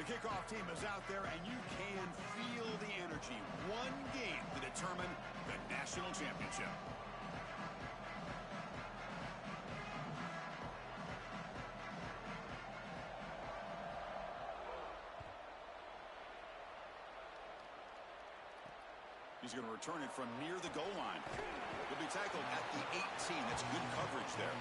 The kickoff team is out there, and you can feel the energy. One game to determine the national championship. He's going to return it from near the goal line. He'll be tackled at the 18. That's good coverage there.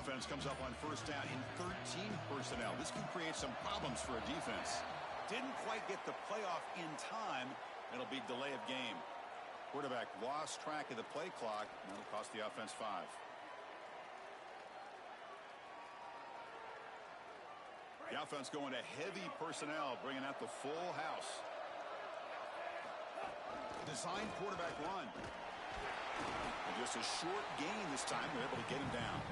Offense comes up on first down in 13 personnel. This can create some problems for a defense. Didn't quite get the playoff in time. It'll be delay of game. Quarterback lost track of the play clock. That'll cost the offense 5. The offense going to heavy personnel, bringing out the full house. Design quarterback run. And just a short gain this time. They're able to get him down.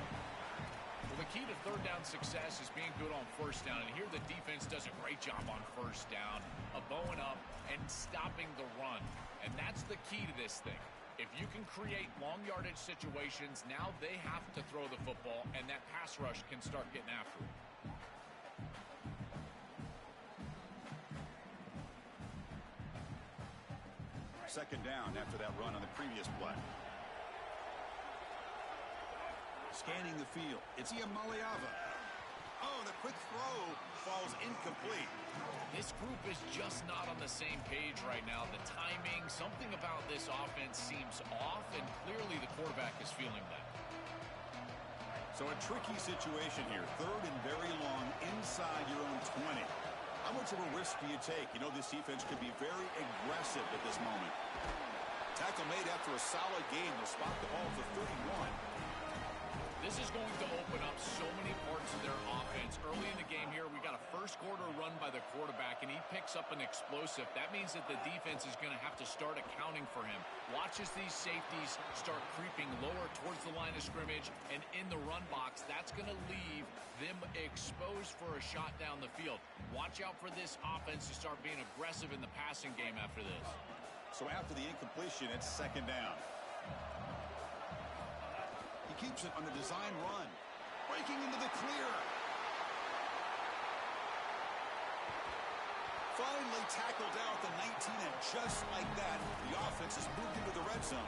Well, the key to third down success is being good on first down. And here the defense does a great job on first down of bowing up and stopping the run. And that's the key to this thing. If you can create long yardage situations, now they have to throw the football, and that pass rush can start getting after it. Second down after that run on the previous play. Scanning the field. It's Iamaleava. Oh, the quick throw falls incomplete. This group is just not on the same page right now. The timing, something about this offense seems off, and clearly the quarterback is feeling that. So a tricky situation here. Third and very long inside your own 20. How much of a risk do you take? You know, this defense could be very aggressive at this moment. Tackle made after a solid game. They'll spot the ball for 31. This is going to open up so many parts of their offense. Early in the game here, we got a first quarter run by the quarterback, and he picks up an explosive. That means that the defense is going to have to start accounting for him. Watch as these safeties start creeping lower towards the line of scrimmage, and in the run box, that's going to leave them exposed for a shot down the field. Watch out for this offense to start being aggressive in the passing game after this. So after the incompletion, it's second down. He keeps it on the design run. Breaking into the clear. Finally tackled down at the 19, and just like that, the offense has moved into the red zone.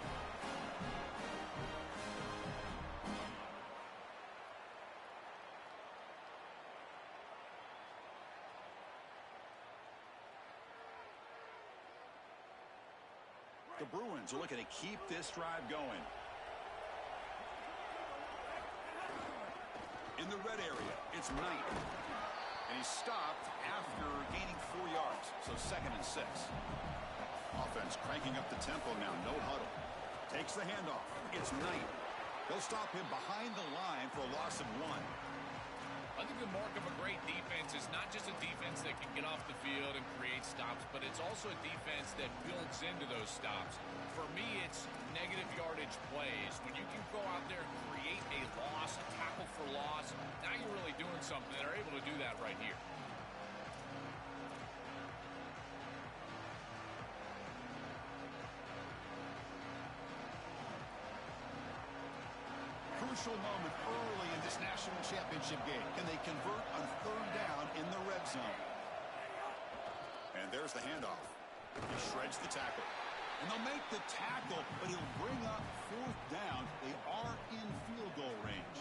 The Bruins are looking to keep this drive going. In the red area, it's Knight. And he's stopped after gaining 4 yards, so 2nd and 6. Offense cranking up the tempo now, no huddle. Takes the handoff. It's Knight. They'll stop him behind the line for a loss of 1. I think the mark of a great defense is not just a defense that can get off the field and create stops, but it's also a defense that builds into those stops. For me, it's negative yardage plays. When you can go out there and create a loss, a tackle for loss, now you're really doing something. They're able to do that right here. Crucial moment early in this national championship game. Can they convert on third down in the red zone? And there's the handoff. He shreds the tackle. And they'll make the tackle, but he'll bring up fourth down. They are in field goal range.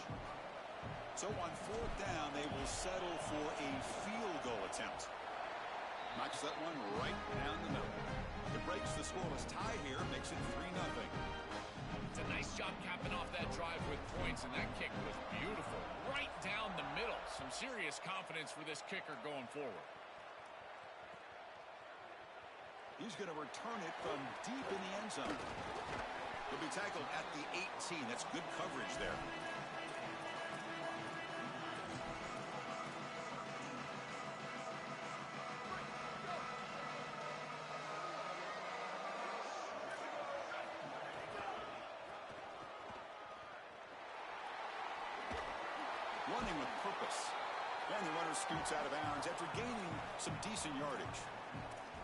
So on fourth down, they will settle for a field goal attempt. Knocks that one right down the middle. It breaks the scoreless tie here, makes it 3-0. It's a nice job capping off that drive with points, and that kick was beautiful. Right down the middle. Some serious confidence for this kicker going forward. He's going to return it from deep in the end zone. He'll be tackled at the 18. That's good coverage there. running with purpose. And the runner scoots out of bounds after gaining some decent yardage.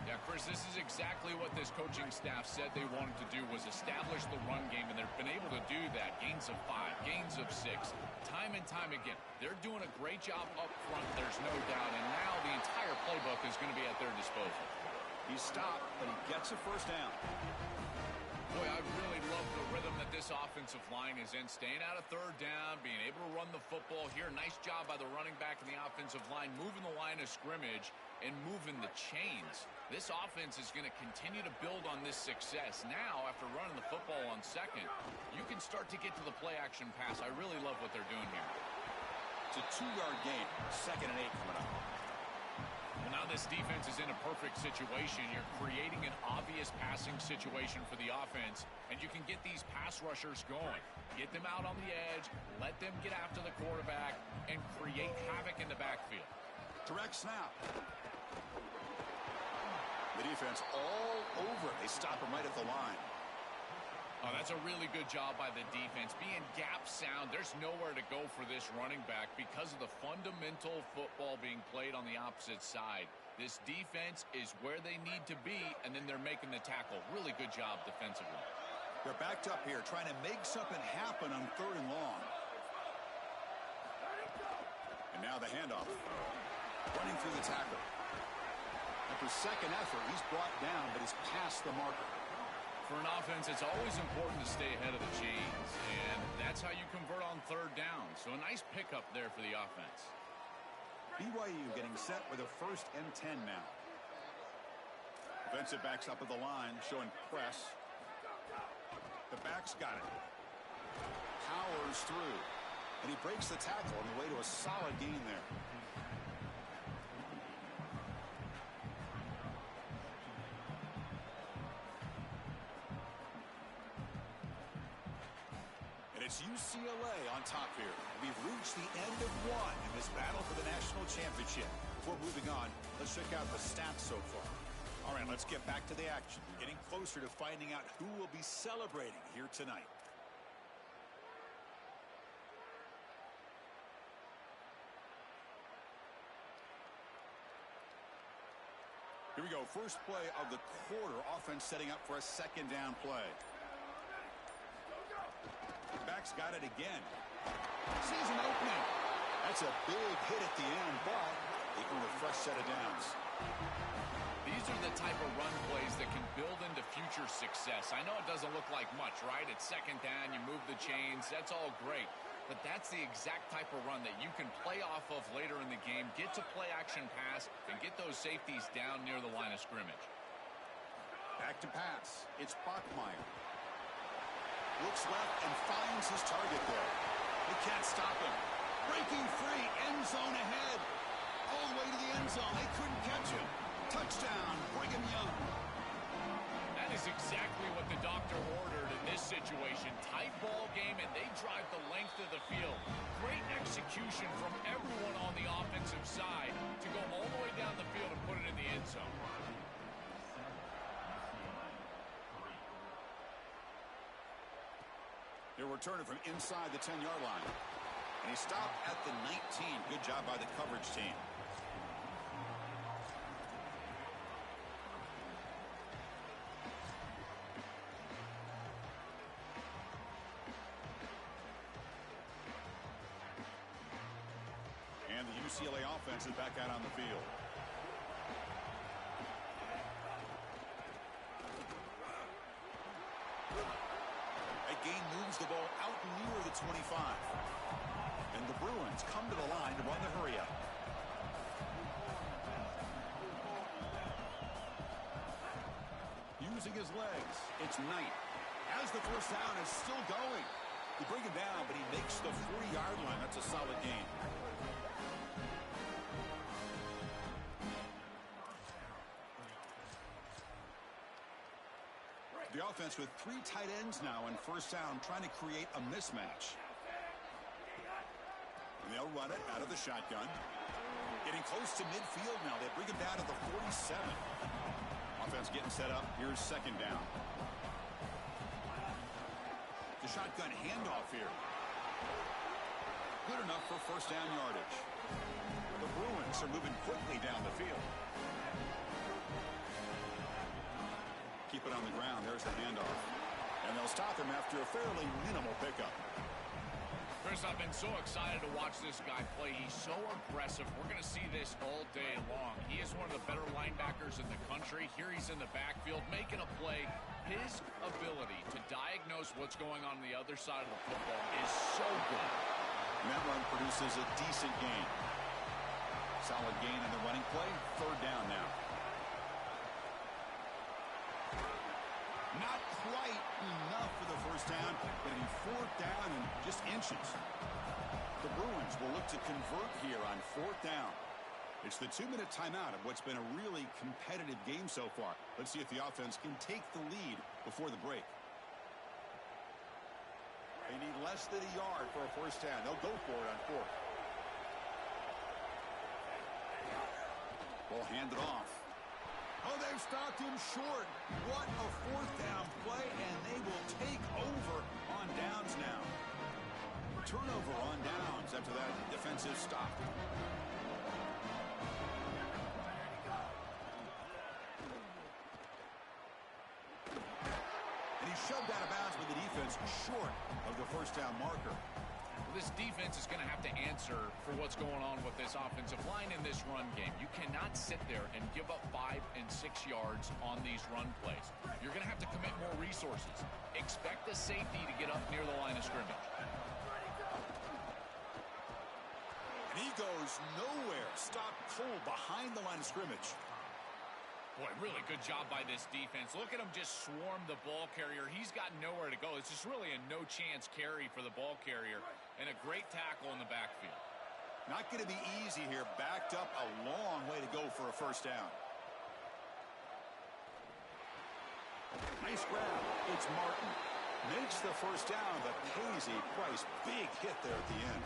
Yeah, Chris, this is exactly what this coaching staff said they wanted to do, was establish the run game, and they've been able to do that. Gains of 5, gains of 6, time and time again. They're doing a great job up front, there's no doubt, and now the entire playbook is going to be at their disposal. He's stopped, but he gets a first down. Boy, I really love the rhythm that this offensive line is in. Staying out of third down, being able to run the football here. Nice job by the running back and the offensive line, moving the line of scrimmage and moving the chains. This offense is going to continue to build on this success. Now, after running the football on second, you can start to get to the play-action pass. I really love what they're doing here. It's a 2-yard gain. 2nd and 8 coming up. Well, now this defense is in a perfect situation. You're creating an obvious passing situation for the offense, and you can get these pass rushers going. Get them out on the edge, let them get after the quarterback, and create havoc in the backfield. Direct snap. The defense all over it. They stop him right at the line. Oh, that's a really good job by the defense. Being gap sound, there's nowhere to go for this running back because of the fundamental football being played on the opposite side. This defense is where they need to be, and then they're making the tackle. Really good job defensively. They're backed up here, trying to make something happen on 3rd and long. And now the handoff. Running through the tackle. After second effort, he's brought down, but he's past the marker. For an offense, it's always important to stay ahead of the chains, and that's how you convert on 3rd down. So a nice pickup there for the offense. BYU getting set with a 1st and 10 now. Defensive backs up at the line, showing press. The back's got it. Powers through. And he breaks the tackle on the way to a solid gain there. It's UCLA on top here. We've reached the end of one in this battle for the national championship. Before moving on, let's check out the stats so far. All right, let's get back to the action. Getting closer to finding out who will be celebrating here tonight. Here we go. First play of the quarter. Offense setting up for a 2nd down play. Back's got it again. Sees an opening. That's a big hit at the end, but they earn a fresh set of downs. These are the type of run plays that can build into future success. I know it doesn't look like much, right? It's 2nd down, you move the chains, that's all great. But that's the exact type of run that you can play off of later in the game, get to play action pass, and get those safeties down near the line of scrimmage. Back to pass. It's Bachmeier. Looks left and finds his target there. They can't stop him. Breaking free, end zone ahead. All the way to the end zone. They couldn't catch him. Touchdown, Brigham Young. That is exactly what the doctor ordered in this situation. Tight ball game, and they drive the length of the field. Great execution from everyone on the offensive side to go all the way down the field and put it in the end zone. They're returning from inside the 10-yard line. And he stopped at the 19. Good job by the coverage team. And the UCLA offense is back out on the field. Gain moves the ball out near the 25. And the Bruins come to the line to run the hurry up. Using his legs, it's Knight. As the first down is still going. They bring him down, but he makes the 40-yard line. That's a solid gain. The offense with 3 tight ends now in first down, trying to create a mismatch. And they'll run it out of the shotgun. Getting close to midfield now. They bring him down to the 47. Offense getting set up. Here's 2nd down. The shotgun handoff here. Good enough for first down yardage. The Bruins are moving quickly down the field. Keep it on the ground. There's the handoff. And they'll stop him after a fairly minimal pickup. Chris, I've been so excited to watch this guy play. He's so aggressive. We're going to see this all day long. He is one of the better linebackers in the country. Here he's in the backfield making a play. His ability to diagnose what's going on the other side of the football is so good. And that run produces a decent gain. Solid gain in the running play. Third down now. Not quite enough for the first down, but a fourth down and just inches. The Bruins will look to convert here on fourth down. It's the 2-minute timeout of what's been a really competitive game so far. Let's see if the offense can take the lead before the break. They need less than a yard for a first down. They'll go for it on fourth. Ball handed off. Oh, they've stopped him short. What a fourth down play, and they will take over on downs now. Turnover on downs after that defensive stop. And he shoved out of bounds with the defense short of the first down marker. Well, this defense is going to have to answer for what's going on with this offensive line in this run game. You cannot sit there and give up 5 and 6 yards on these run plays. You're going to have to commit more resources. Expect the safety to get up near the line of scrimmage. And he goes nowhere. Stop cold behind the line of scrimmage. Boy, really good job by this defense. Look at him just swarm the ball carrier. He's got nowhere to go. It's just really a no-chance carry for the ball carrier, and a great tackle in the backfield. Not going to be easy here. Backed up a long way to go for a first down. Nice grab. It's Martin. Makes the first down, but pays a price. Big hit there at the end.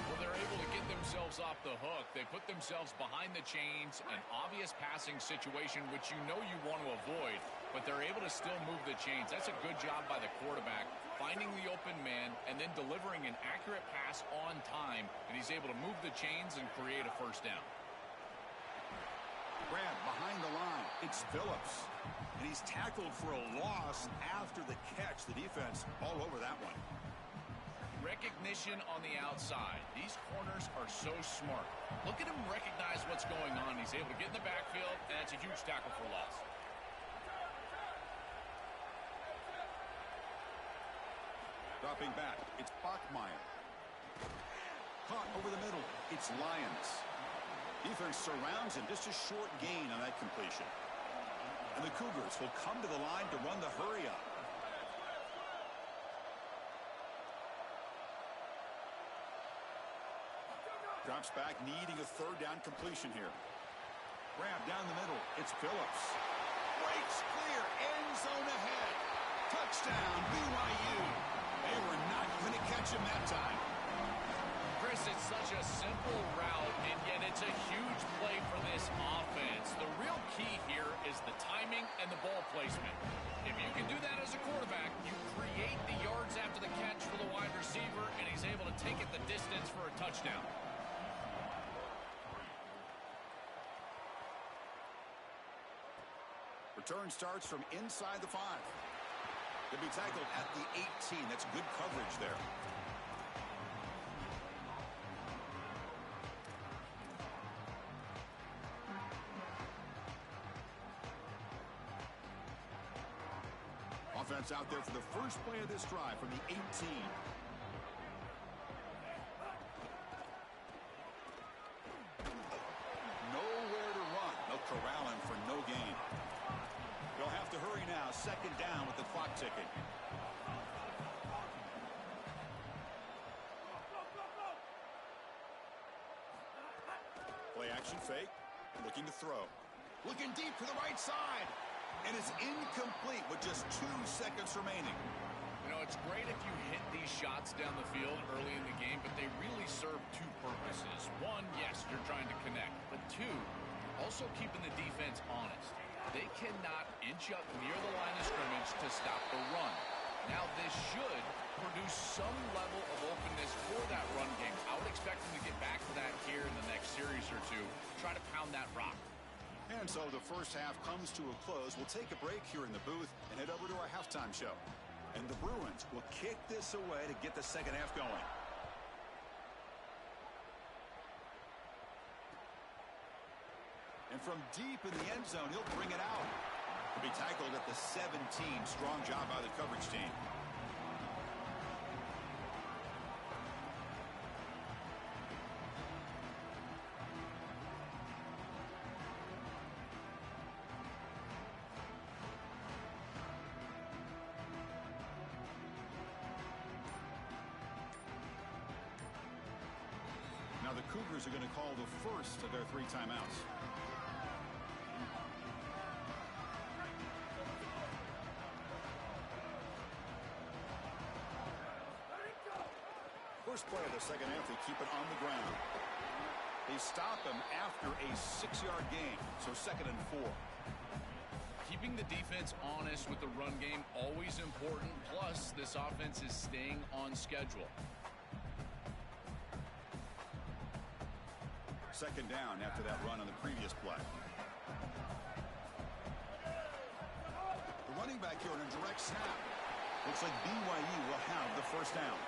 Well, they're able to get themselves off the hook. They put themselves behind the chains, an obvious passing situation, which you know you want to avoid, but they're able to still move the chains. That's a good job by the quarterback, finding the open man and then delivering an accurate pass on time, and he's able to move the chains and create a first down. Grab behind the line. It's Phillips. And he's tackled for a loss after the catch. The defense all over that one. Recognition on the outside. These corners are so smart. Look at him recognize what's going on. He's able to get in the backfield, and that's a huge tackle for loss. Dropping back, it's Bachmeier. Caught over the middle, it's Lyons. Defense surrounds him, just a short gain on that completion. And the Cougars will come to the line to run the hurry up. Drops back, needing a third down completion here. Grab down the middle. It's Phillips. Breaks clear. End zone ahead. Touchdown, BYU. They were not going to catch him that time. Chris, it's such a simple route, and yet it's a huge play for this offense. The real key here is the timing and the ball placement. If you can do that as a quarterback, you create the yards after the catch for the wide receiver, and he's able to take it the distance for a touchdown. Return starts from inside the 5. They'll be tackled at the 18. That's good coverage there. Offense out there for the first play of this drive from the 18. Nowhere to run. They'll corral him for no gain. They'll have to hurry now. Second down with the clock ticking. Play action fake. Looking to throw. Looking deep to the right side. And it's incomplete with just 2 seconds remaining. You know, it's great if you hit these shots down the field early in the game, but they really serve 2 purposes. One, yes, you're trying to connect. But 2, also keeping the defense honest. They cannot inch up near the line of scrimmage to stop the run. Now, this should produce some level of openness for that run game. I would expect them to get back to that here in the next series or two. Try to pound that rock. And so the first half comes to a close. We'll take a break here in the booth and head over to our halftime show. And the Bruins will kick this away to get the second half going. And from deep in the end zone, he'll bring it out. He'll be tackled at the 17. Strong job by the coverage team. Now the Cougars are going to call the first of their 3 timeouts. First play of the second half, they keep it on the ground. They stop him after a 6-yard gain, so 2nd and 4. Keeping the defense honest with the run game, always important. Plus, this offense is staying on schedule. Second down after that run on the previous play. The running back here on a direct snap. Looks like BYU will have the first down.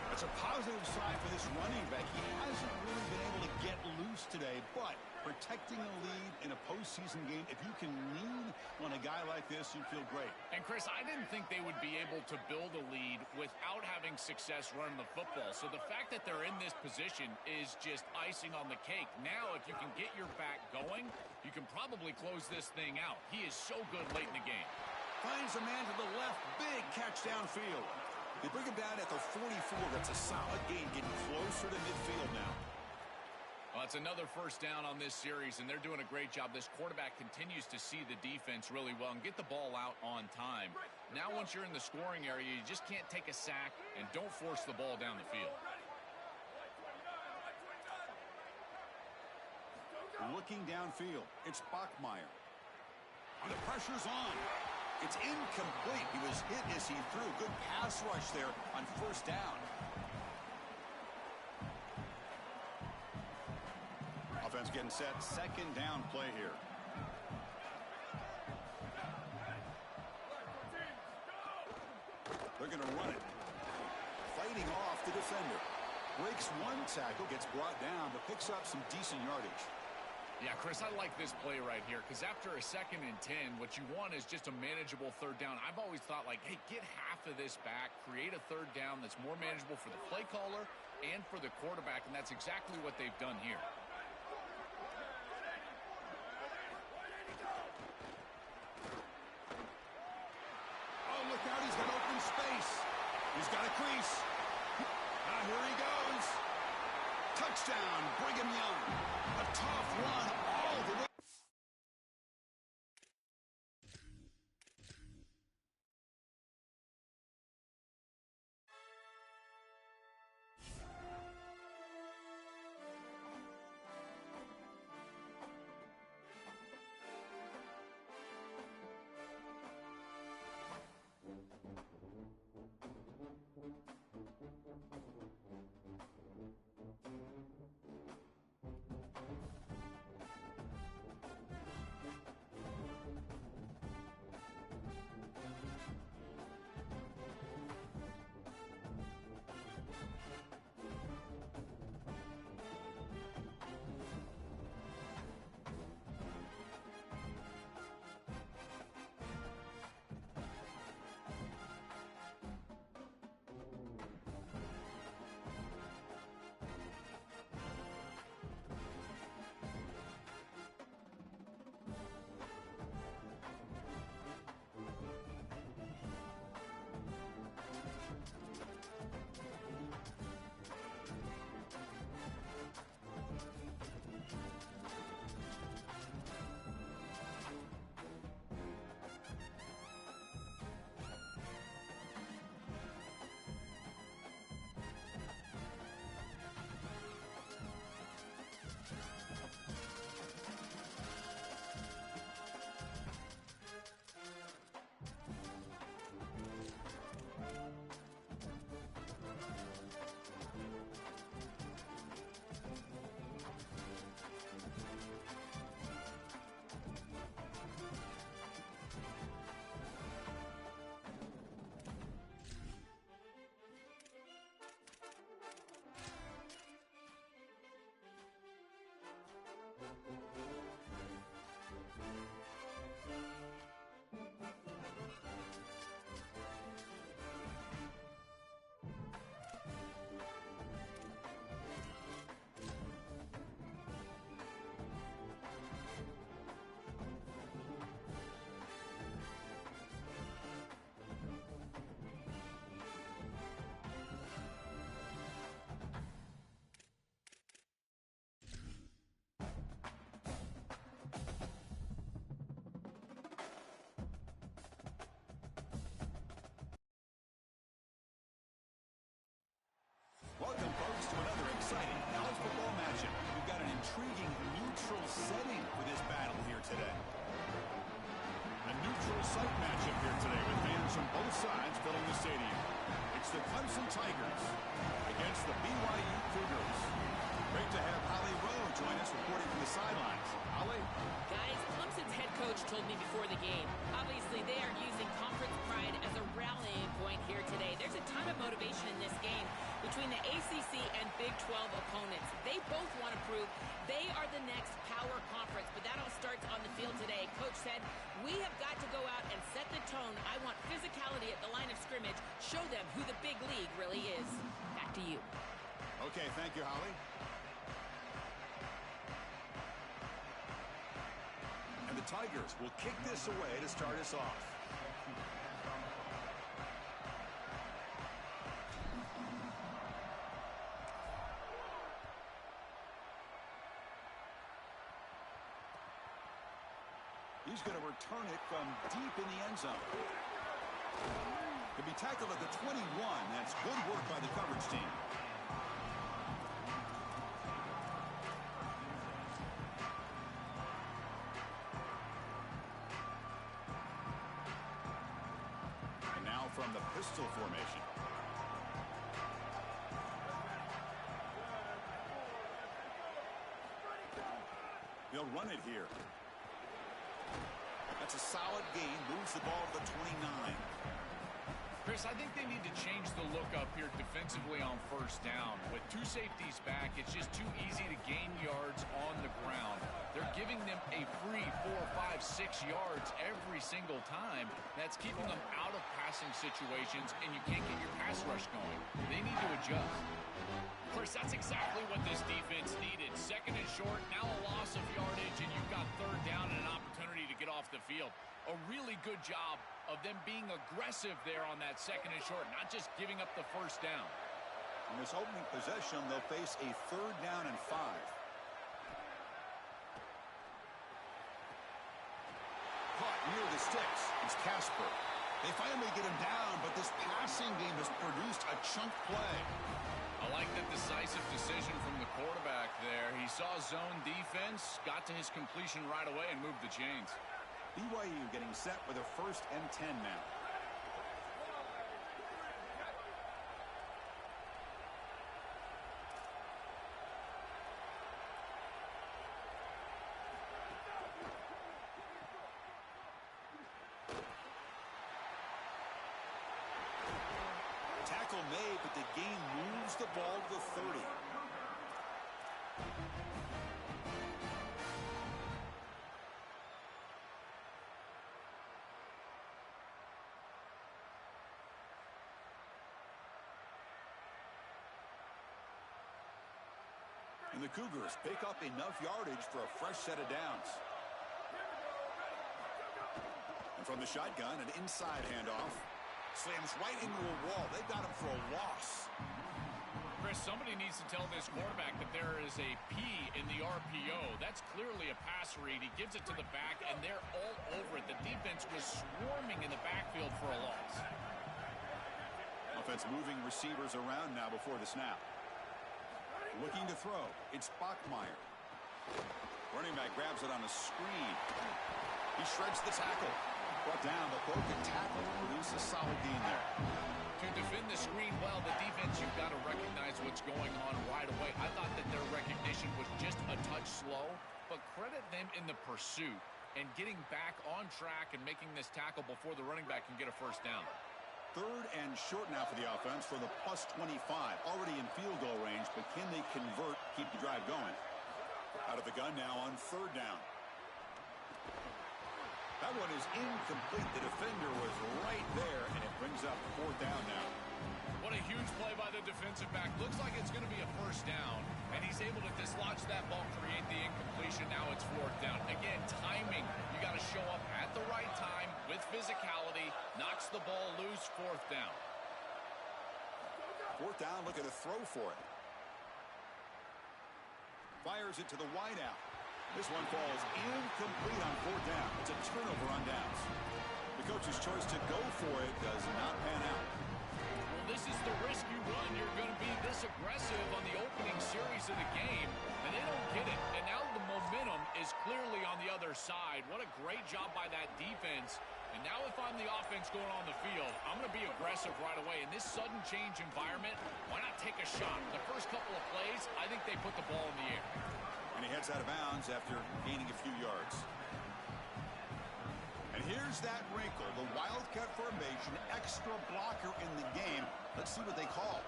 That's a positive sign for this running back. He hasn't really been able to get loose today, but protecting a lead in a postseason game, if you can lean on a guy like this, you feel great. And Chris, I didn't think they would be able to build a lead without having success running the football. So the fact that they're in this position is just icing on the cake. Now, if you can get your back going, you can probably close this thing out. He is so good late in the game. Finds a man to the left. Big catch downfield. They bring him down at the 44. That's a solid gain, getting closer to midfield now. Well, it's another first down on this series, and they're doing a great job. This quarterback continues to see the defense really well and get the ball out on time. Now, once you're in the scoring area, you just can't take a sack and don't force the ball down the field. Looking downfield, it's Bachmeier. And the pressure's on. It's incomplete. He was hit as he threw. Good pass rush there on first down. Offense getting set. Second down play here. They're going to run it. Fighting off the defender. Breaks one tackle, gets brought down, but picks up some decent yardage. Yeah, Chris, I like this play right here because after a 2nd and 10, what you want is just a manageable third down. I've always thought, like, hey, get half of this back, create a third down that's more manageable for the play caller and for the quarterback, and that's exactly what they've done here. Oh, look out, he's got open space. He's got a crease. Now here he goes. Touchdown, Brigham Young. A tough run all the way. Clemson Tigers against the BYU Cougars. Great to have Holly Rowe join us reporting from the sidelines. Holly? Guys, Clemson's head coach told me before the game, obviously they are using conference pride as a rallying point here today. There's a ton of motivation in this game between the ACC and Big 12 opponents. They both want to prove they are the next power conference, but that all starts on the field today. Coach said, we have got to go out and set the tone. I want physicality at the line of scrimmage. Show them who the big league really is. Back to you. Okay, thank you, Holly. And the Tigers will kick this away to start us off. He's going to return it from deep in the end zone. To be tackled at the 21. That's good work by the coverage team. And now from the pistol formation. They'll run it here. That's a solid gain. Moves the ball to the 29. Chris, I think they need to change the look up here defensively on first down. With two safeties back, it's just too easy to gain yards on the ground. They're giving them a free 4, 5, 6 yards every single time. That's keeping them out of passing situations, and you can't get your pass rush going. They need to adjust. Chris, that's exactly what this defense needed. Second and short, now a loss of yardage, and you've got third down and an opportunity to get off the field. A really good job of them being aggressive there on that second and short, not just giving up the first down. In this opening possession, they'll face a third down and 5. Caught near the sticks. It's Casper. They finally get him down, but this passing game has produced a chunk play. I like the decisive decision from the quarterback there. He saw zone defense, got to his completion right away, and moved the chains. BYU getting set with a 1st and 10 now. Tackle made, but the gain moves the ball to the 30. And the Cougars pick up enough yardage for a fresh set of downs. And from the shotgun, an inside handoff. Slams right into a wall. They got him for a loss. Chris, somebody needs to tell this quarterback that there is a P in the RPO. That's clearly a pass read. He gives it to the back, and they're all over it. The defense was swarming in the backfield for a loss. Offense moving receivers around now before the snap. Looking to throw. It's Bachmeier. Running back grabs it on a screen. He shreds the tackle. Brought down, but broken tackle to produce a solid gain there. To defend the screen well, the defense, you've got to recognize what's going on right away. I thought that their recognition was just a touch slow, but credit them in the pursuit and getting back on track and making this tackle before the running back can get a first down. 3rd and short now for the offense for the +25. Already in field goal range, but can they convert, keep the drive going? Out of the gun now on 3rd down. That one is incomplete. The defender was right there, and it brings up 4th down now. What a huge play by the defensive back. Looks like it's going to be a first down, and he's able to dislodge that ball, create the incompletion. Now it's 4th down. Again, timing. You got to show up at the right time with physicality. Knocks the ball loose, 4th down. 4th down, looking to throw for it. Fires it to the wideout. This one falls incomplete on 4th down. It's a turnover on downs. The coach's choice to go for it does not pan out. Well, this is the risk you run. You're going to be this aggressive on the opening series of the game, and they don't get it. And now the momentum is clearly on the other side. What a great job by that defense And now if I'm the offense going on the field, I'm going to be aggressive right away. In this sudden change environment, why not take a shot? The first couple of plays, I think they put the ball in the air. And he heads out of bounds after gaining a few yards. And here's that wrinkle, the Wildcat formation, extra blocker in the game. Let's see what they call.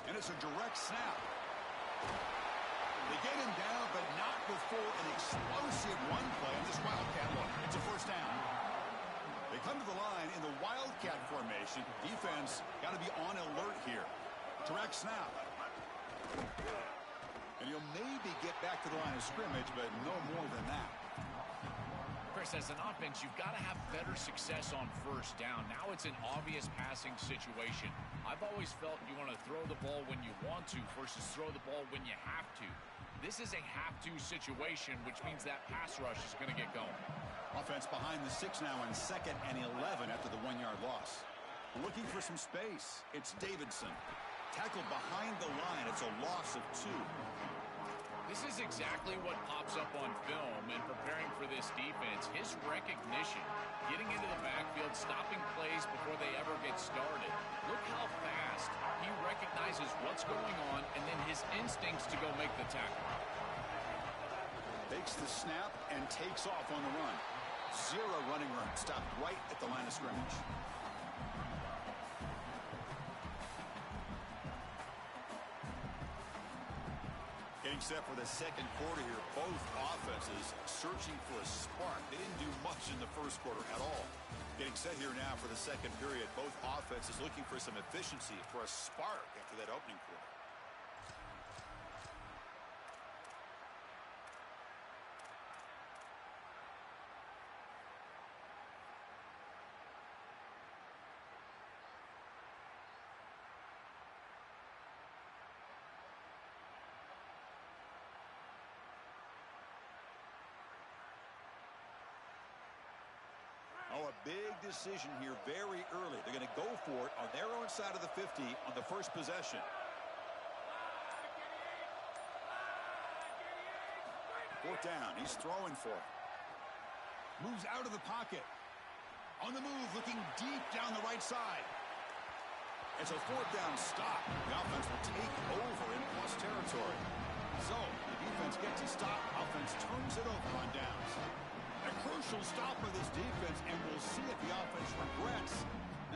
And it's a direct snap. They get him down, but not before an explosive run play on this Wildcat look. It's a first down. They come to the line in the Wildcat formation. Defense got to be on alert here. Direct snap. And he'll maybe get back to the line of scrimmage, but no more than that. Chris, as an offense, you've got to have better success on first down. Now it's an obvious passing situation. I've always felt you want to throw the ball when you want to versus throw the ball when you have to. This is a have-to situation, which means that pass rush is going to get going. Offense behind the 6 now on 2nd and 11 after the 1-yard loss. Looking for some space. It's Davidson. Tackled behind the line. It's a loss of 2. This is exactly what pops up on film and preparing for this defense. His recognition, getting into the backfield, stopping plays before they ever get started. Look how fast he recognizes what's going on and then his instincts to go make the tackle. Takes the snap and takes off on the run. 0 running room. Stopped right at the line of scrimmage. Getting set for the second quarter here. Both offenses searching for a spark. They didn't do much in the first quarter at all. Getting set here now for the second period. Both offenses looking for some efficiency, for a spark after that opening quarter. Oh, a big decision here very early. They're going to go for it on their own side of the 50 on the first possession. Fourth down. He's throwing for it. Moves out of the pocket. On the move, looking deep down the right side. It's a fourth down stop. The offense will take over in plus territory. So, the defense gets a stop. Offense turns it over on downs. A crucial stop for this defense, and we'll see if the offense regrets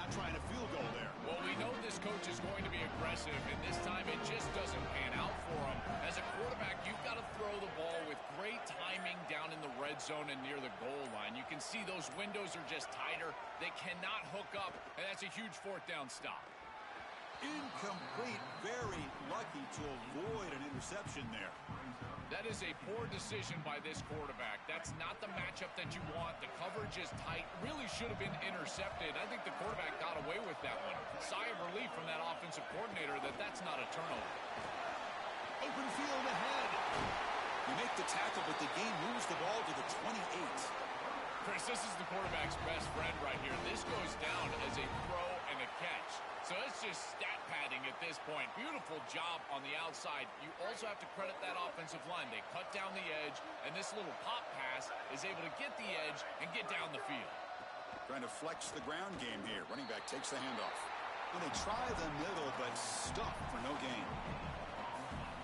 not trying a field goal there. Well, we know this coach is going to be aggressive, and this time it just doesn't pan out for him. As a quarterback, you've got to throw the ball with great timing down in the red zone and near the goal line. You can see those windows are just tighter. They cannot hook up, and that's a huge fourth down stop. Incomplete. Very lucky to avoid an interception there. That is a poor decision by this quarterback. That's not the matchup that you want. The coverage is tight. Really should have been intercepted. I think the quarterback got away with that one. Sigh of relief from that offensive coordinator that that's not a turnover. Open field ahead. You make the tackle, but the game moves the ball to the 28. Chris, this is the quarterback's best friend right here. This goes down as a throw and a catch. So it's just stat padding at this point. Beautiful job on the outside. You also have to credit that offensive line. They cut down the edge, and this little pop pass is able to get the edge and get down the field. Trying to flex the ground game here. Running back takes the handoff. And they try the middle, but stuffed for no gain.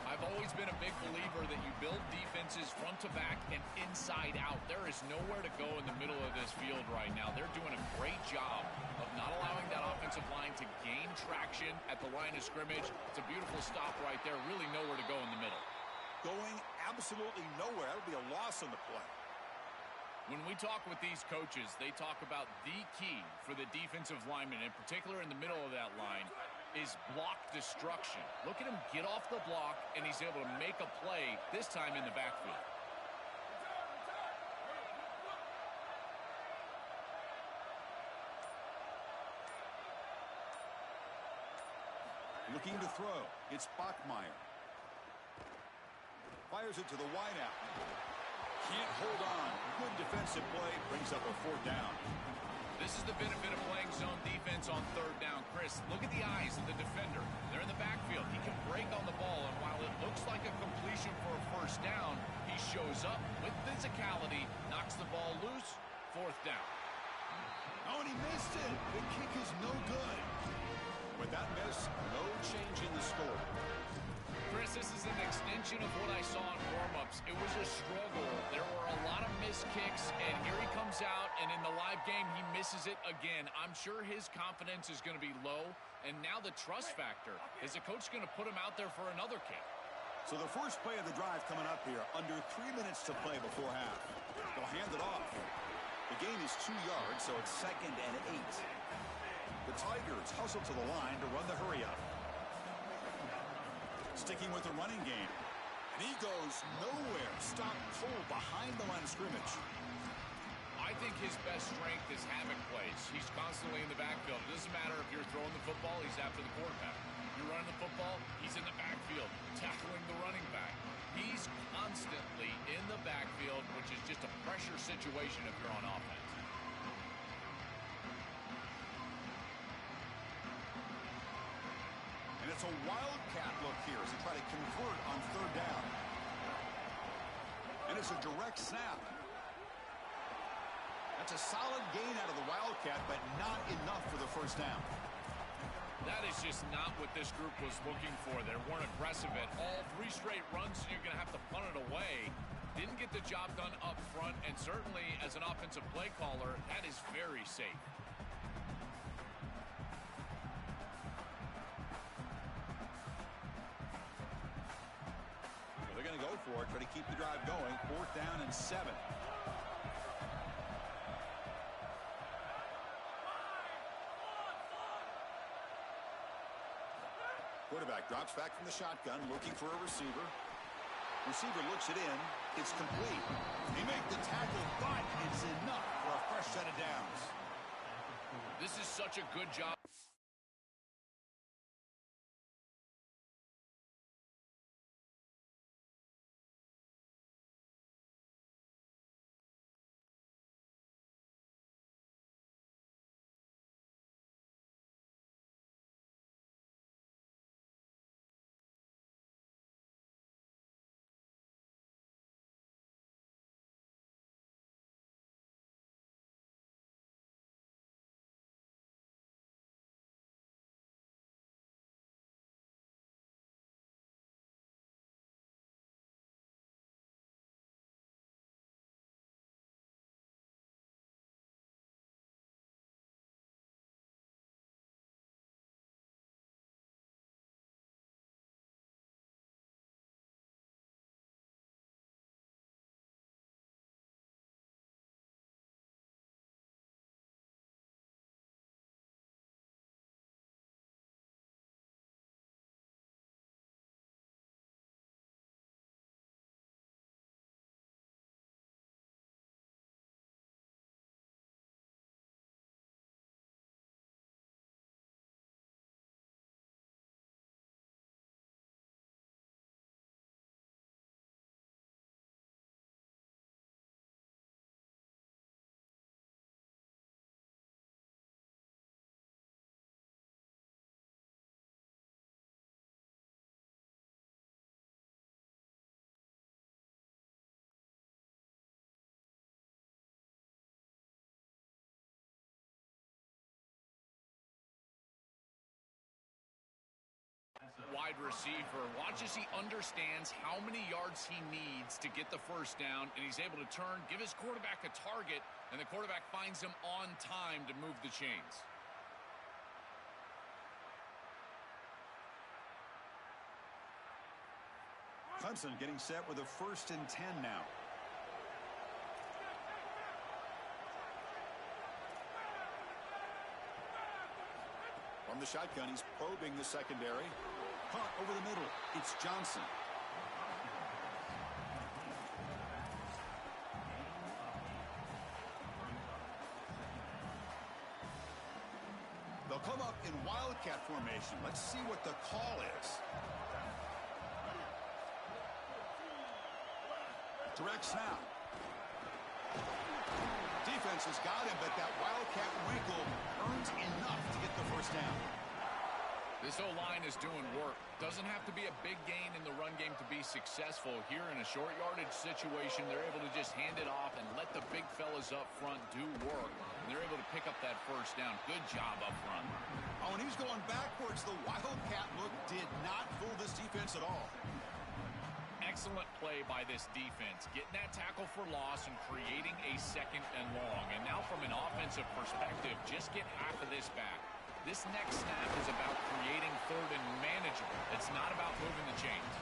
I've always been a big believer that you build defenses front to back and inside out. There is nowhere to go in the middle of this field right now. They're doing a great job of not allowing that offensive line to gain traction at the line of scrimmage. It's a beautiful stop right there. Really nowhere to go in the middle. Going absolutely nowhere. That would be a loss on the play. When we talk with these coaches, they talk about the key for the defensive lineman, in particular in the middle of that line, is block destruction. Look at him get off the block, and he's able to make a play, this time in the backfield. Looking to throw. It's Bachmeier. Fires it to the wideout. Can't hold on. Good defensive play. Brings up a fourth down. This is the benefit of playing zone defense on third down. Chris, look at the eyes of the defender. They're in the backfield. He can break on the ball, and while it looks like a completion for a first down, he shows up with physicality, knocks the ball loose, fourth down. Oh, and he missed it. The kick is no good. With that miss, no change in the score. Chris, this is an extension of what I saw in warm-ups. It was a struggle. There were a lot of missed kicks, and here he comes out, and in the live game, he misses it again. I'm sure his confidence is going to be low, and now the trust factor. Is the coach going to put him out there for another kick? So the first play of the drive coming up here, under 3 minutes to play before half. They'll hand it off. The gain is 2 yards, so it's 2nd and 8. The Tigers hustle to the line to run the hurry-up. Sticking with the running game. And he goes nowhere. Stopped cold behind the line of scrimmage. I think his best strength is havoc plays. He's constantly in the backfield. It doesn't matter if you're throwing the football, he's after the quarterback. You're running the football, he's in the backfield, tackling the running back. He's constantly in the backfield, which is just a pressure situation if you're on offense. And it's a wildcat look here as they try to convert on 3rd down. And it's a direct snap. That's a solid gain out of the wildcat, but not enough for the first down. That is just not what this group was looking for. They weren't aggressive at all. 3 straight runs, and you're going to have to punt it away. Didn't get the job done up front, and certainly as an offensive play caller, that is very safe. Well, they're going to go for it, try to keep the drive going. 4th down and 7. Quarterback drops back from the shotgun, looking for a receiver. Receiver looks it in. It's complete. They make the tackle, but it's enough for a fresh set of downs. This is such a good job. Wide receiver. Watch as he understands how many yards he needs to get the first down, and he's able to turn, give his quarterback a target, and the quarterback finds him on time to move the chains. Clemson getting set with a 1st and 10 now. From the shotgun, he's probing the secondary. Caught over the middle. It's Johnson. They'll come up in wildcat formation. Let's see what the call is. Direct snap. Defense has got him, but that wildcat wrinkle earns enough to get the first down. This O-line is doing work. Doesn't have to be a big gain in the run game to be successful. Here in a short yardage situation, they're able to just hand it off and let the big fellas up front do work. and they're able to pick up that first down. Good job up front. Oh, and he's going backwards. The Wildcat look did not fool this defense at all. Excellent play by this defense, getting that tackle for loss and creating a second and long. And now from an offensive perspective, just get half of this back. This next snap is about creating third and manageable. It's not about moving the chains.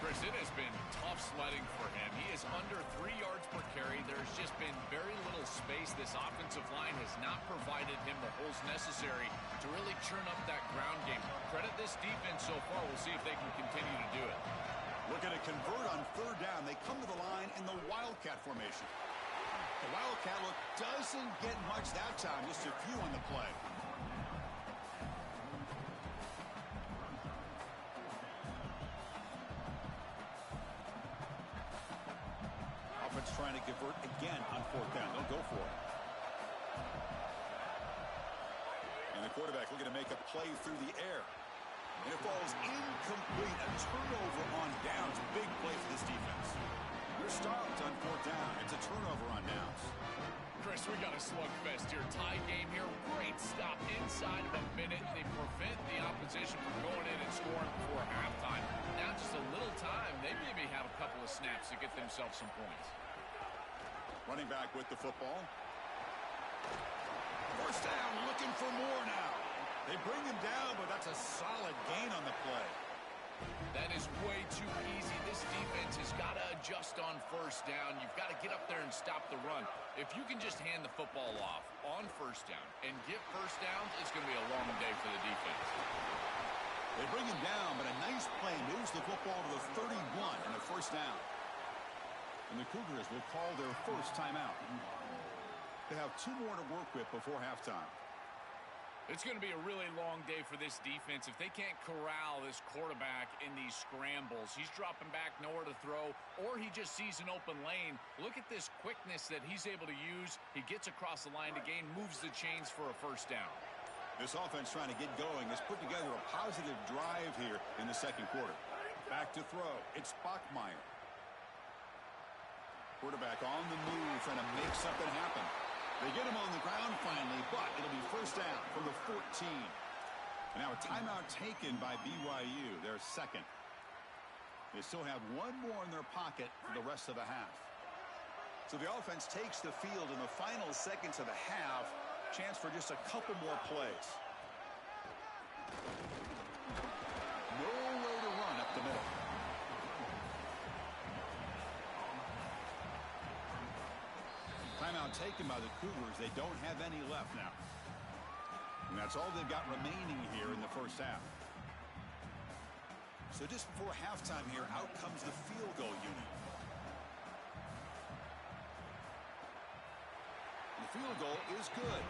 Chris, it has been tough sledding for him. He is under 3 yards per carry. There's just been very little space. This offensive line has not provided him the holes necessary to really churn up that ground game. Credit this defense so far. We'll see if they can continue to do it. Looking to convert on third down. They come to the line in the Wildcat formation. The Wildcat look doesn't get much that time, just a few on the play. Offense trying to convert again on fourth down. They'll go for it. And the quarterback looking to make a play through the air. And it falls incomplete. A turnover on downs. Big play for this defense. They're stopped on fourth down. It's a turnover on downs. Chris, we got a slugfest here. Tie game here. Great stop inside of a minute. They prevent the opposition from going in and scoring before halftime. Now just a little time. They maybe have a couple of snaps to get themselves some points. Running back with the football. First down, looking for more now. They bring him down, but that's a solid gain on the play. That is way too easy. This defense has got to adjust on first down. You've got to get up there and stop the run. If you can just hand the football off on first down and get first downs, it's going to be a long day for the defense. They bring him down, but a nice play moves the football to the 31 and a first down. And the Cougars will call their first timeout. They have 2 more to work with before halftime. It's going to be a really long day for this defense. If they can't corral this quarterback in these scrambles, he's dropping back, nowhere to throw, or he just sees an open lane. Look at this quickness that he's able to use. He gets across the line to gain, moves the chains for a first down. This offense trying to get going has put together a positive drive here in the second quarter. Back to throw. It's Bachmeier. Quarterback on the move, trying to make something happen. They get him on the ground finally, but it'll be first down from the 14. And now a timeout taken by BYU, their second. They still have 1 more in their pocket for the rest of the half. So the offense takes the field in the final seconds of the half. Chance for just a couple more plays. Nowhere to run up the middle. Timeout taken by the Cougars. They don't have any left now. And that's all they've got remaining here in the first half. So just before halftime here, out comes the field goal unit. The field goal is good.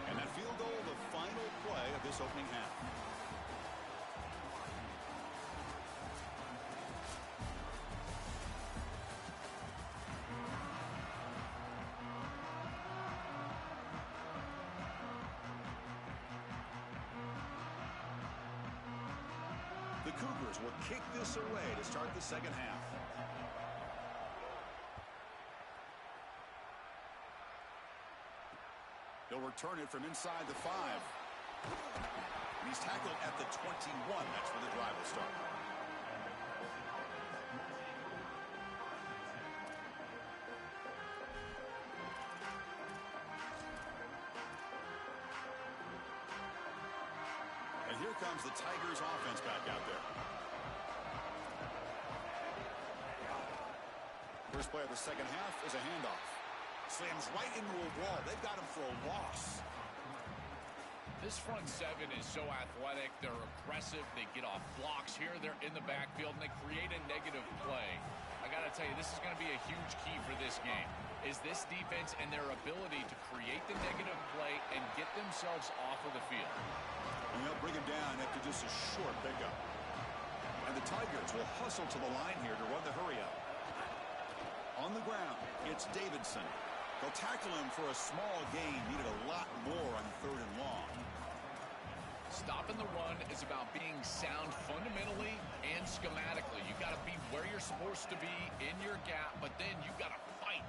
And that field goal, the final play of this opening half. The Cougars will kick this away to start the second half. They'll return it from inside the 5. And he's tackled at the 21. That's where the drive will start. And here comes the Tigers offense back out there. First play of the second half is a handoff. Slams right into a wall. They've got him for a loss. This front 7 is so athletic. They're aggressive. They get off blocks here. They're in the backfield, and they create a negative play. I got to tell you, this is going to be a huge key for this game, is this defense and their ability to create the negative play and get themselves off of the field. And they'll bring him down after just a short pickup. And the Tigers will hustle to the line here to run the hurry up. On the ground, it's Davidson. They'll tackle him for a small gain. Needed a lot more on third and long. Stopping the run is about being sound fundamentally and schematically. You got to be where you're supposed to be in your gap, but then you got to fight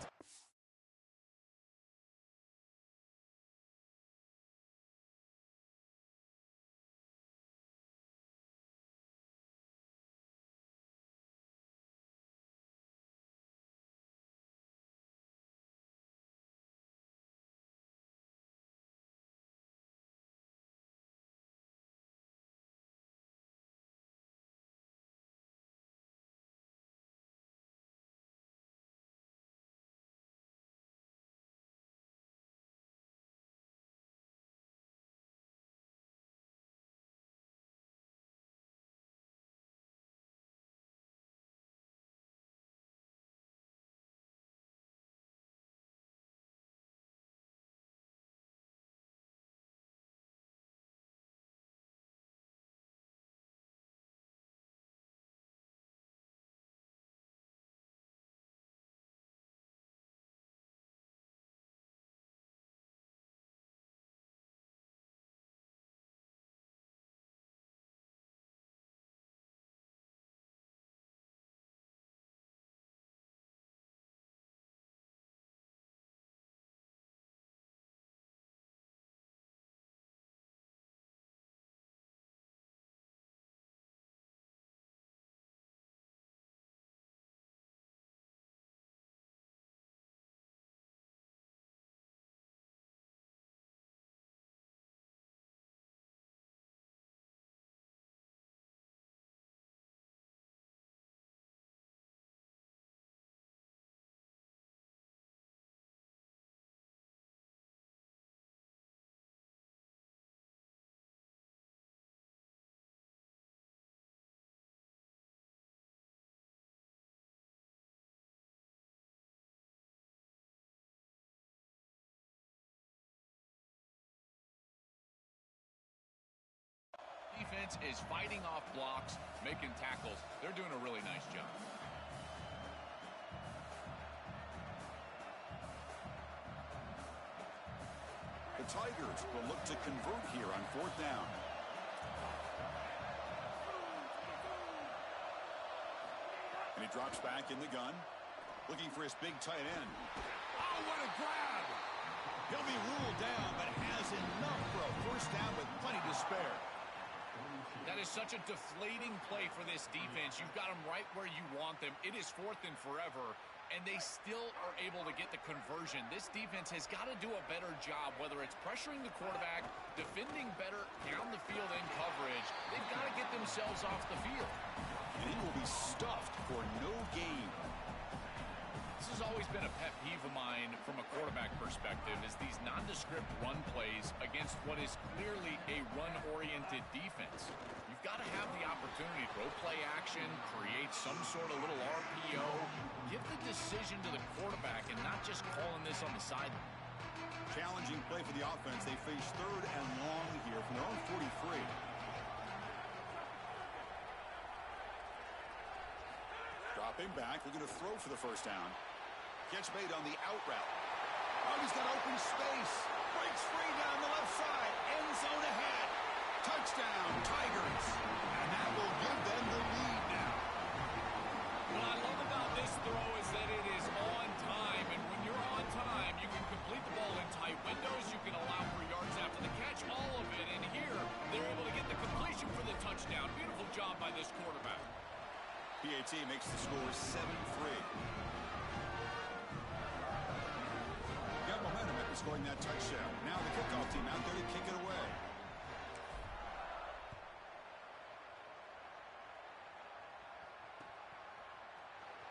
defense is fighting off blocks, making tackles. They're doing a really nice job. The Tigers will look to convert here on 4th down. And he drops back in the gun, looking for his big tight end. Oh, what a grab! He'll be ruled down, but has enough for a first down with plenty to spare. That is such a deflating play for this defense. You've got them right where you want them. It is 4th and forever, and they still are able to get the conversion. This defense has got to do a better job, whether it's pressuring the quarterback, defending better down the field in coverage. They've got to get themselves off the field. And he will be stuffed for no gain. This has always been a pet peeve of mine from a quarterback perspective, is these nondescript run plays against what is clearly a run-oriented defense. You've got to have the opportunity to throw play action, create some sort of little RPO, give the decision to the quarterback and not just calling this on the sideline. Challenging play for the offense. They face 3rd and long here from their own 43. Dropping back, looking to throw for the first down. Catch made on the out route. Oh, he's got open space. Breaks free down the left side. End zone ahead. Touchdown, Tigers. And that will give them the lead now. What I love about this throw is that it is on time. And when you're on time, you can complete the ball in tight windows. You can allow for yards after the catch, all of it. And here, they're able to get the completion for the touchdown. Beautiful job by this quarterback. PAT makes the score 7-3. Got momentum after scoring that touchdown. Now the kickoff team out there to kick it away.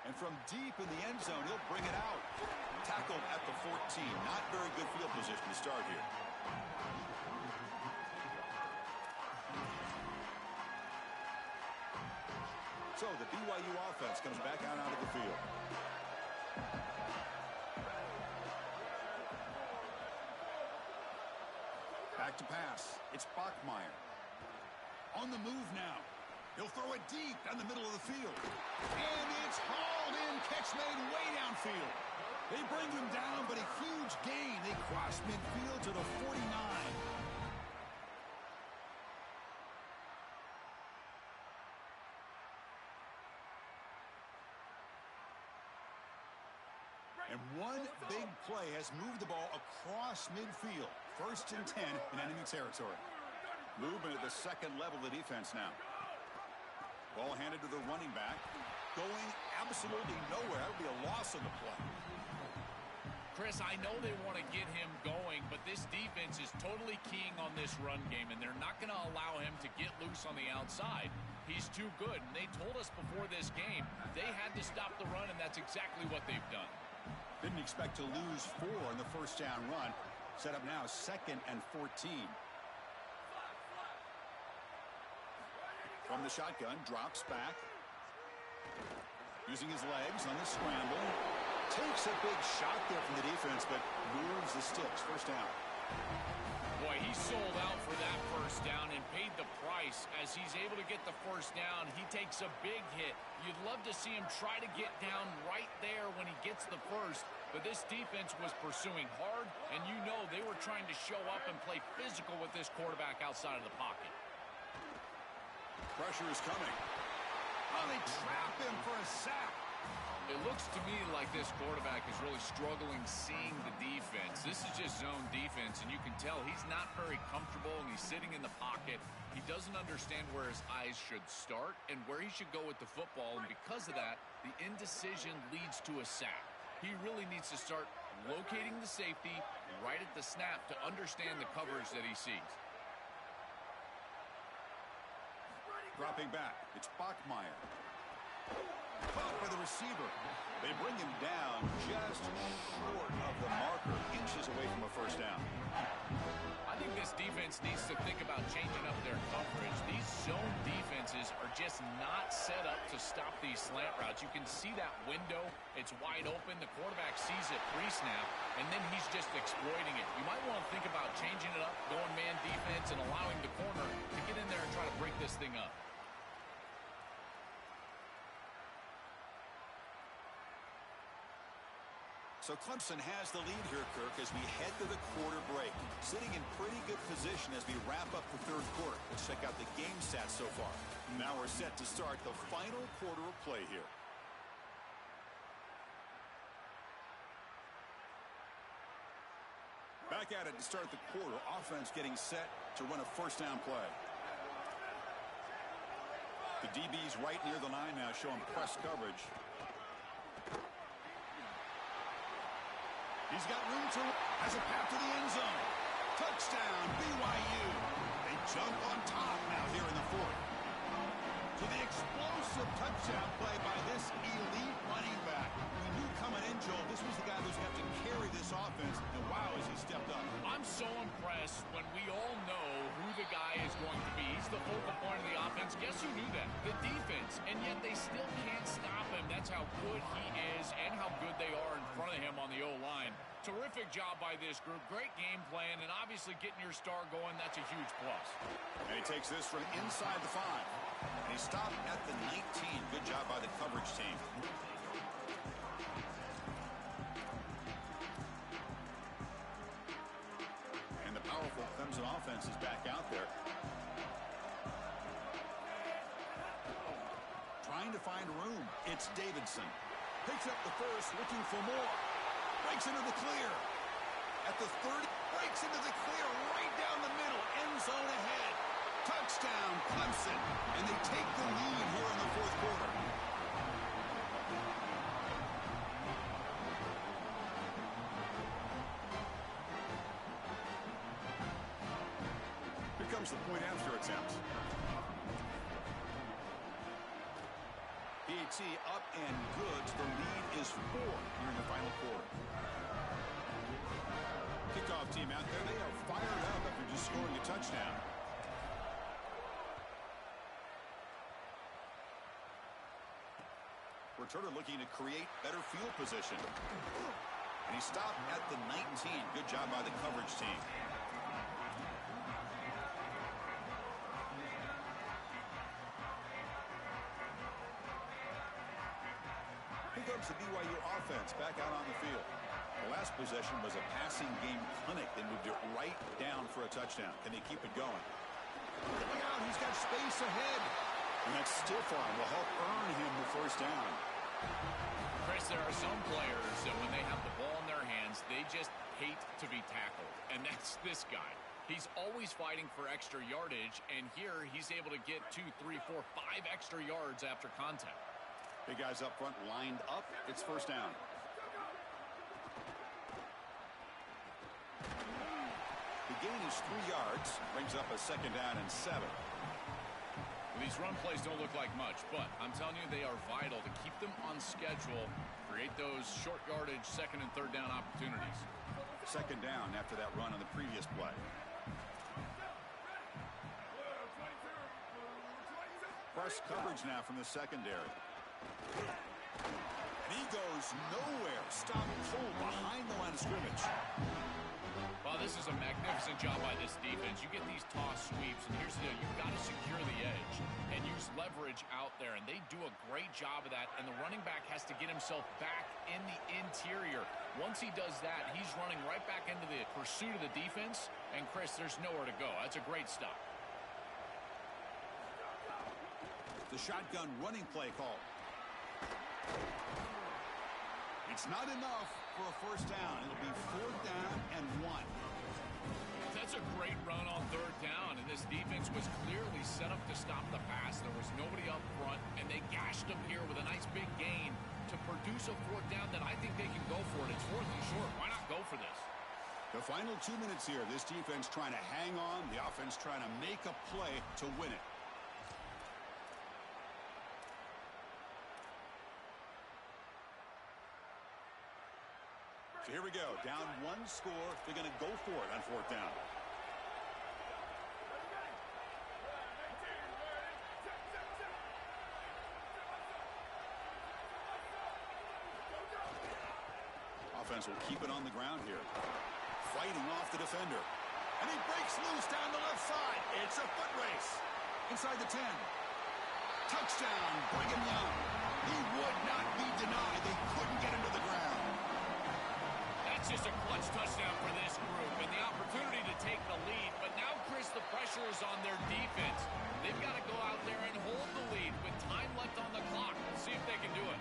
And from deep in the end zone, he'll bring it out. Tackled at the 14. Not very good field position to start here. So the BYU offense comes back out onto the field. Back to pass. It's Bachmeier. On the move now. He'll throw it deep down the middle of the field. And it's hauled in. Catch made way downfield. They bring him down, but a huge gain. They cross midfield to the 49. And one big play has moved the ball across midfield. 1st and 10 in enemy territory. Movement at the second level of the defense now. Ball handed to the running back. Going absolutely nowhere. That would be a loss on the play. Chris, I know they want to get him going, but this defense is totally keying on this run game, and they're not going to allow him to get loose on the outside. He's too good, and they told us before this game they had to stop the run, and that's exactly what they've done. Didn't expect to lose 4 in the first down run. Set up now 2nd and 14. From the shotgun, drops back. Using his legs on the scramble. Takes a big shot there from the defense, but moves the sticks. First down. Boy, he sold out for that first down and paid the price. As he's able to get the first down, he takes a big hit. You'd love to see him try to get down right there when he gets the first, but this defense was pursuing hard, and you know they were trying to show up and play physical with this quarterback outside of the pocket. Pressure is coming. Oh, they trap him for a sack. It looks to me like this quarterback is really struggling seeing the defense. This is just zone defense, and you can tell he's not very comfortable, and he's sitting in the pocket. He doesn't understand where his eyes should start and where he should go with the football, and because of that, the indecision leads to a sack. He really needs to start locating the safety right at the snap to understand the coverage that he sees. Dropping back, it's Bachmeier. Caught by the receiver. They bring him down just short of the marker, inches away from a first down. I think this defense needs to think about changing up their coverage. These zone defenses are just not set up to stop these slant routes. You can see that window. It's wide open. The quarterback sees it pre-snap, and then he's just exploiting it. You might want to think about changing it up, going man defense, and allowing the corner to get in there and try to break this thing up. So Clemson has the lead here, Kirk, as we head to the quarter break. Sitting in pretty good position as we wrap up the third quarter. Let's check out the game stats so far. Now we're set to start the final quarter of play here. Back at it to start the quarter. Offense getting set to run a first down play. The DB's right near the line now, showing press coverage. He's got room to has a path to the end zone. Touchdown, BYU. They jump on top now here in the fourth. To the explosive touchdown play by this elite running back. We knew coming in, Joel, this was the guy who's going to have to carry this offense. And wow, has he stepped up. I'm so impressed when we all know who the guy is going to be. He's the focal point of the offense. Guess who knew that? The defense. And yet they still can't stop him. That's how good he is and how good they are in front of him on the O-line. Terrific job by this group. Great game plan, and obviously getting your star going, that's a huge plus. And he takes this from inside the 5. And he stopped at the 19. Good job by the coverage team. And the powerful Clemson offense is back out there. Trying to find room. It's Davidson. Picks up the first, looking for more. Breaks into the clear. At the 30, breaks into the clear right down the middle. End zone ahead. Touchdown, Clemson. And they take the lead here in the fourth quarter. Here comes the point after attempt. PAT up and good. The lead is 4 here in the final quarter. Kickoff team out there. They are fired up after just scoring a touchdown. Returner looking to create better field position. And he stopped at the 19. Good job by the coverage team. Here comes the BYU offense back out on the field. The last possession was a passing game clinic. They moved it right down for a touchdown. Can they keep it going? Look out, he's got space ahead. And that stiff arm will help earn him the first down. Chris, there are some players that when they have the ball in their hands, they just hate to be tackled. And that's this guy. He's always fighting for extra yardage, and here he's able to get 2, 3, 4, 5 extra yards after contact. Big guys up front lined up. It's first down. The gain is 3 yards. Brings up a second down and 7. These run plays don't look like much, but I'm telling you they are vital to keep them on schedule, create those short yardage second and third down opportunities. Second down after that run on the previous play. Press coverage now from the secondary. And he goes nowhere. Stop cold behind the line of scrimmage. Well, this is a magnificent job by this defense. You get these toss sweeps, and here's the deal. You've got to secure the edge and use leverage out there, and they do a great job of that, and the running back has to get himself back in the interior. Once he does that, he's running right back into the pursuit of the defense, and, Chris, there's nowhere to go. That's a great stop. The shotgun running play call. It's not enough for a first down. It'll be 4th down and 1. That's a great run on 3rd down, and this defense was clearly set up to stop the pass. There was nobody up front, and they gashed them here with a nice big gain to produce a 4th down that I think they can go for it. It's 4th and short. Why not go for this? The final 2 minutes here. This defense trying to hang on. The offense trying to make a play to win it. So here we go. Down 1 score. They're going to go for it on 4th down. offense will keep it on the ground here. Fighting off the defender. And he breaks loose down the left side. It's a foot race. Inside the 10. Touchdown, Brigham Young. He would not be denied. They couldn't get him to the ground. That's just a clutch touchdown for this group, and the opportunity to take the lead. But now, Chris, the pressure is on their defense. They've got to go out there and hold the lead with time left on the clock. We'll see if they can do it.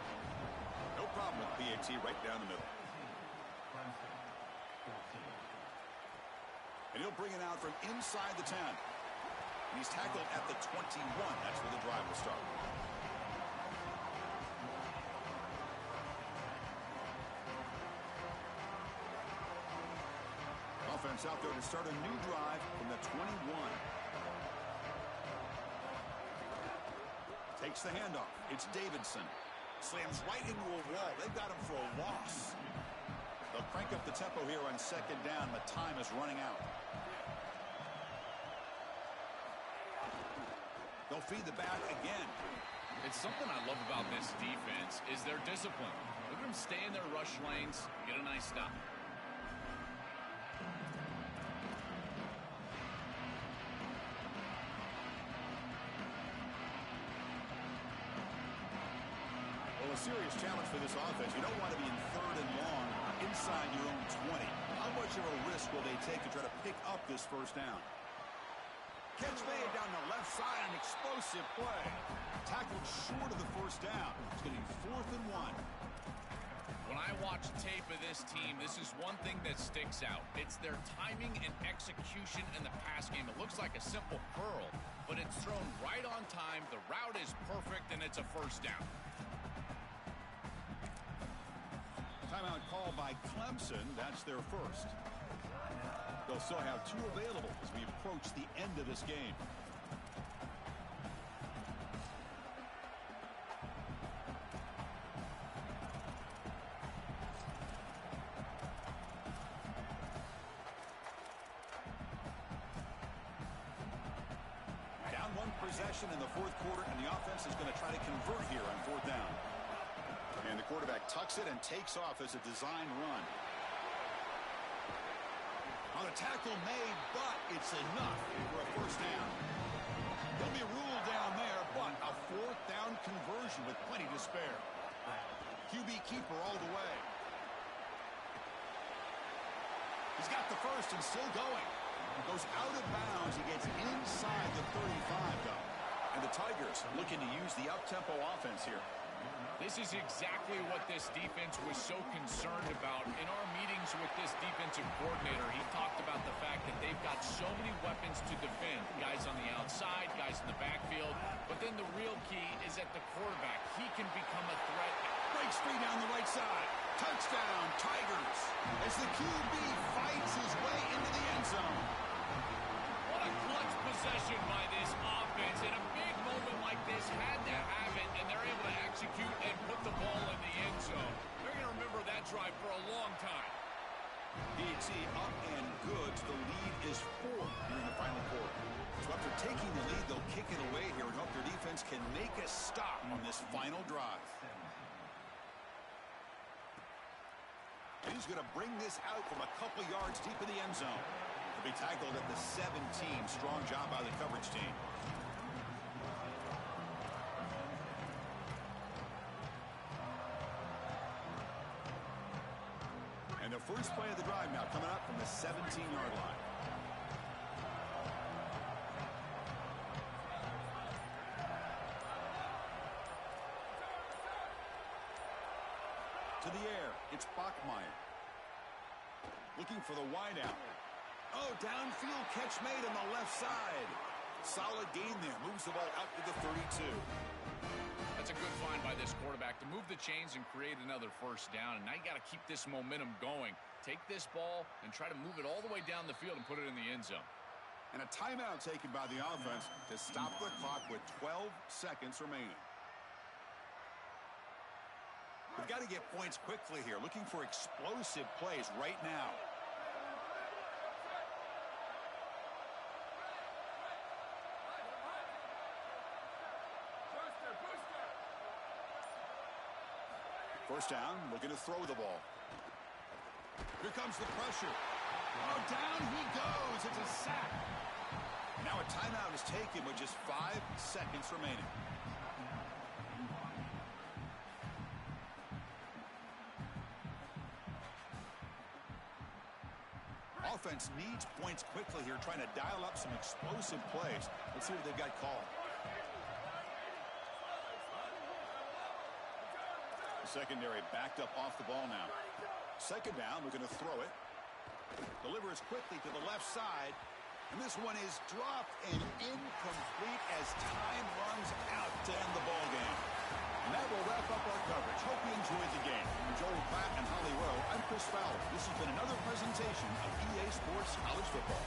No problem with PAT right down the middle. And he'll bring it out from inside the 10. And he's tackled at the 21. That's where the drive will start. Offense out there to start a new drive from the 21. Takes the handoff. It's Davidson. Slams right into a wall. They've got him for a loss. They'll crank up the tempo here on second down. The time is running out. They'll feed the back again. It's something I love about this defense is their discipline. Look at them stay in their rush lanes, get a nice stop. Well, a serious challenge for this offense. You don't want to be in third and long inside your own 20. How much of a risk will they take to try to pick up this first down? Catch made down the left side, an explosive play. Tackled short of the first down. It's going to be 4th and 1. When I watch tape of this team, this is one thing that sticks out. It's their timing and execution in the pass game. It looks like a simple curl, but it's thrown right on time. The route is perfect, and it's a first down. Timeout call by Clemson. That's their first. They'll still have 2 available as we approach the end of this game. Down 1 possession in the 4th quarter, and the offense is going to try to convert here on 4th down. And the quarterback tucks it and takes off as a design run. On a tackle made, but it's enough for a first down. There'll be a rule down there, but a 4th down conversion with plenty to spare. QB keeper all the way. He's got the first and still going. Goes out of bounds. He gets inside the 35, though. And the Tigers looking to use the up-tempo offense here. This is exactly what this defense was so concerned about. In our meetings with this defensive coordinator, he talked about the fact that they've got so many weapons to defend. Guys on the outside, guys in the backfield. But then the real key is at the quarterback. He can become a threat. Breaks free down the right side. Touchdown, Tigers. As the QB fights his way into the end zone. What a clutch possession by this offense. In a big moment like this, had to have it, and they're able to execute and put the ball in the end zone. They're going to remember that drive for a long time. PAT up and good. The lead is 4 here in the final quarter. So after taking the lead, they'll kick it away here and hope their defense can make a stop on this final drive. And he's going to bring this out from a couple yards deep in the end zone. He'll be tackled at the 17. Strong job by the coverage team. And the first play of the drive now coming up from the 17-yard line. To the air, it's Bachmeier. Looking for the wideout. Oh, downfield catch made on the left side. Solid gain there. Moves the ball out to the 32. That's a good find by this quarterback to move the chains and create another first down. And now you got to keep this momentum going. Take this ball and try to move it all the way down the field and put it in the end zone. And a timeout taken by the offense to stop the clock with 12 seconds remaining. We've got to get points quickly here. Looking for explosive plays right now. First down, looking to throw the ball. Here comes the pressure. Oh, down he goes. It's a sack. Now a timeout is taken with just 5 seconds remaining. Offense needs points quickly here, trying to dial up some explosive plays. Let's see what they've got called. The secondary backed up off the ball now. Second down, we're going to throw it. Delivers quickly to the left side. And this one is dropped and incomplete as time runs out to end the ball game. And that will wrap up our coverage. Hope you enjoyed the game. For Joel Klatt and Holly Rowe, I'm Chris Fowler. This has been another presentation of EA Sports College Football.